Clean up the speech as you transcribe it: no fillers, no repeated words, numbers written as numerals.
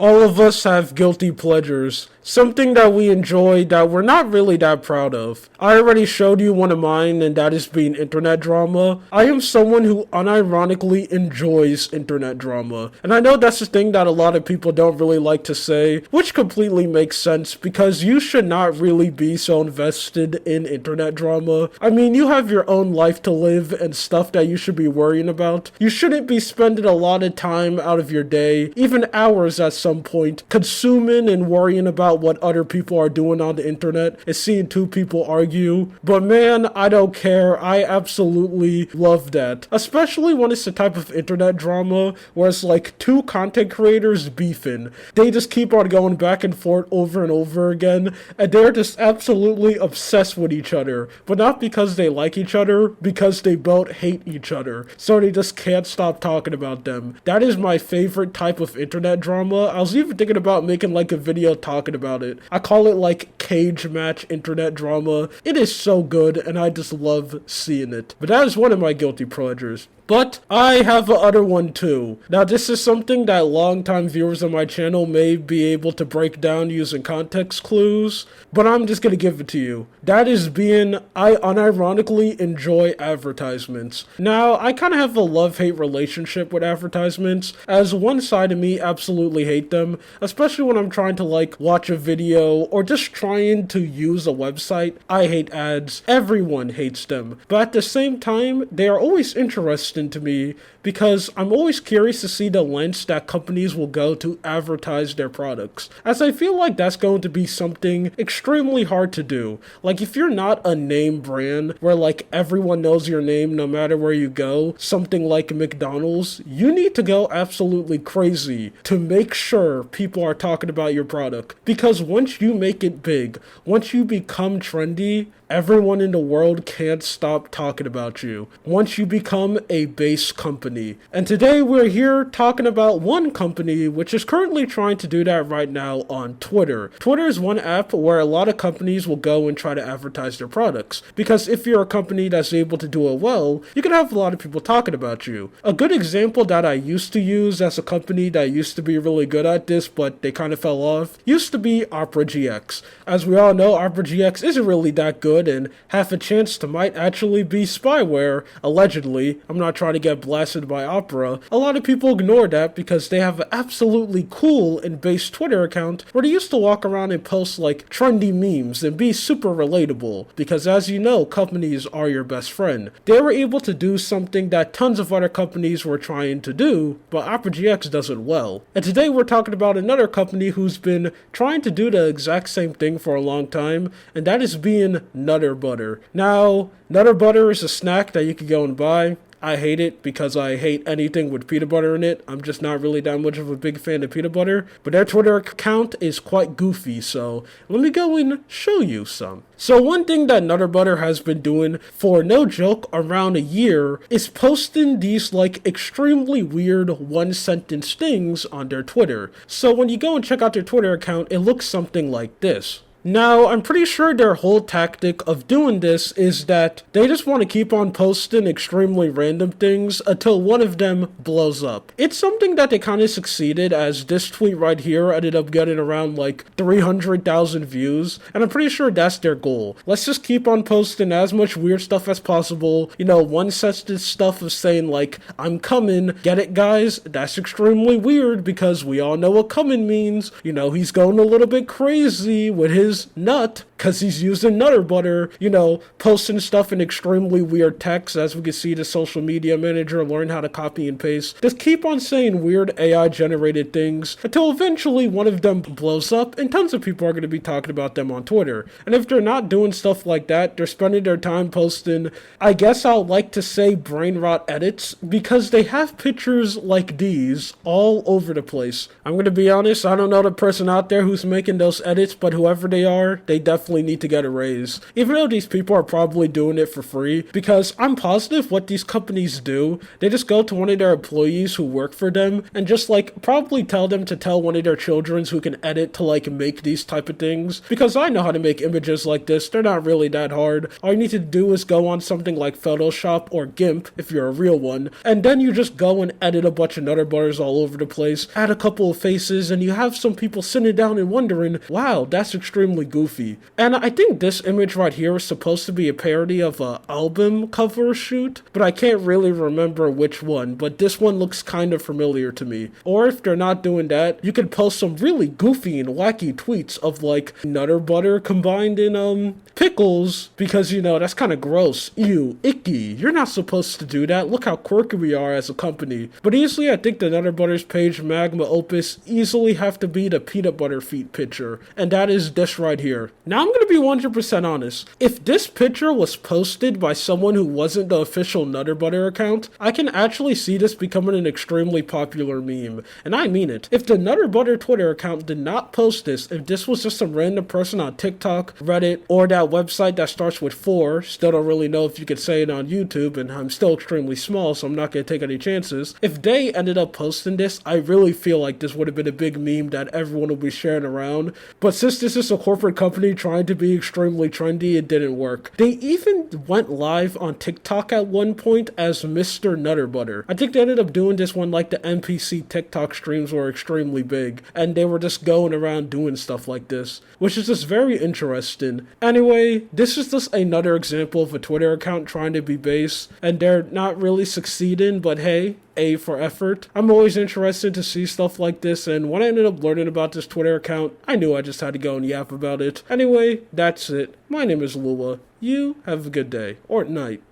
All of us have guilty pleasures, something that we enjoy that we're not really that proud of. I already showed you one of mine, and that is being internet drama. I am someone who unironically enjoys internet drama, and I know that's the thing that a lot of people don't really like to say, which completely makes sense because you should not really be so invested in internet drama. I mean, you have your own life to live and stuff that you should be worrying about. You shouldn't be spending a lot of time out of your day, even hours at some point, consuming and worrying about what other people are doing on the internet and seeing two people argue. But man, I don't care. I absolutely love that. Especially when it's the type of internet drama where it's like two content creators beefing. They just keep on going back and forth over and over again, and they're just absolutely obsessed with each other. But not because they like each other, because they both hate each other. So they just can't stop talking about them. That is my favorite type of internet drama. I was even thinking about making like a video talking about it. I call it like cage match internet drama. It is so good and I just love seeing it. But that is one of my guilty pleasures. But I have a other one too. Now this is something that longtime viewers on my channel may be able to break down using context clues, but I'm just gonna give it to you. That is being, I unironically enjoy advertisements. Now, I kind of have a love-hate relationship with advertisements, as one side of me absolutely hate them, especially when I'm trying to like watch a video or just trying to use a website. I hate ads. Everyone hates them. But at the same time, they are always interesting to me because I'm always curious to see the lengths that companies will go to advertise their products, as I feel like that's going to be something extremely hard to do. Like if you're not a name brand where like everyone knows your name no matter where you go, something like McDonald's, you need to go absolutely crazy to make sure people are talking about your product. Because once you make it big, once you become trendy, everyone in the world can't stop talking about you once you become a base company. And today we're here talking about one company which is currently trying to do that right now on Twitter. Twitter is one app where a lot of companies will go and try to advertise their products, because if you're a company that's able to do it well, you can have a lot of people talking about you. A good example that I used to use as a company that used to be really good at this but they kind of fell off used to be Opera GX. As we all know, Opera GX isn't really that good and have a chance to might actually be spyware, allegedly. I'm not trying to get blasted by Opera. A lot of people ignore that because they have an absolutely cool and base Twitter account where they used to walk around and post like trendy memes and be super relatable, because as you know, companies are your best friend. They were able to do something that tons of other companies were trying to do, but Opera GX does it well. And today we're talking about another company who's been trying to do the exact same thing for a long time, and that is being Nutter Butter. Now, Nutter Butter is a snack that you can go and buy. I hate it because I hate anything with peanut butter in it. I'm just not really that much of a big fan of peanut butter. But their Twitter account is quite goofy, so let me go and show you some. So one thing that Nutter Butter has been doing for no joke around a year is posting these like extremely weird one-sentence things on their Twitter. So when you go and check out their Twitter account, it looks something like this. Now, I'm pretty sure their whole tactic of doing this is that they just want to keep on posting extremely random things until one of them blows up. It's something that they kind of succeeded, as this tweet right here ended up getting around like 300,000 views, and I'm pretty sure that's their goal. Let's just keep on posting as much weird stuff as possible. You know, one sentence stuff of saying like, I'm coming, get it guys? That's extremely weird because we all know what coming means. You know, he's going a little bit crazy with his nut because he's using Nutter Butter, you know, posting stuff in extremely weird text. As we can see, the social media manager learned how to copy and paste. Just keep on saying weird AI generated things until eventually one of them blows up and tons of people are going to be talking about them on Twitter. And if they're not doing stuff like that, they're spending their time posting, I guess I'll like to say brain rot edits, because they have pictures like these all over the place. I'm going to be honest, I don't know the person out there who's making those edits, but whoever they are, they definitely definitely need to get a raise. Even though these people are probably doing it for free, because I'm positive what these companies do, they just go to one of their employees who work for them and just like probably tell them to tell one of their children who can edit to like make these type of things. Because I know how to make images like this, they're not really that hard. All you need to do is go on something like Photoshop or GIMP if you're a real one, and then you just go and edit a bunch of Nutter Butters all over the place, add a couple of faces, and you have some people sitting down and wondering, wow, that's extremely goofy. And I think this image right here is supposed to be a parody of an album cover shoot, but I can't really remember which one, but this one looks kind of familiar to me. Or if they're not doing that, you could post some really goofy and wacky tweets of like Nutter Butter combined in pickles, because you know that's kind of gross. Ew, icky. You're not supposed to do that. Look how quirky we are as a company. But easily I think the Nutter Butters page magma opus easily have to be the peanut butter feet picture, and that is this right here. Now I'm gonna be 100% honest. If this picture was posted by someone who wasn't the official Nutter Butter account, I can actually see this becoming an extremely popular meme, and I mean it. If the Nutter Butter Twitter account did not post this, if this was just some random person on TikTok, Reddit, or that website that starts with 4, still don't really know if you could say it on YouTube, and I'm still extremely small, so I'm not gonna take any chances. If they ended up posting this, I really feel like this would have been a big meme that everyone would be sharing around. But since this is a corporate company trying to be extremely trendy, it didn't work. They even went live on TikTok at one point as Mr. Nutter Butter. I think they ended up doing this when like the NPC TikTok streams were extremely big, and they were just going around doing stuff like this, which is just very interesting. Anyway, this is just another example of a Twitter account trying to be base, and they're not really succeeding, but hey, A for effort. I'm always interested to see stuff like this, and when I ended up learning about this Twitter account, I knew I just had to go and yap about it. Anyway, that's it. My name is Lua. You have a good day, or night.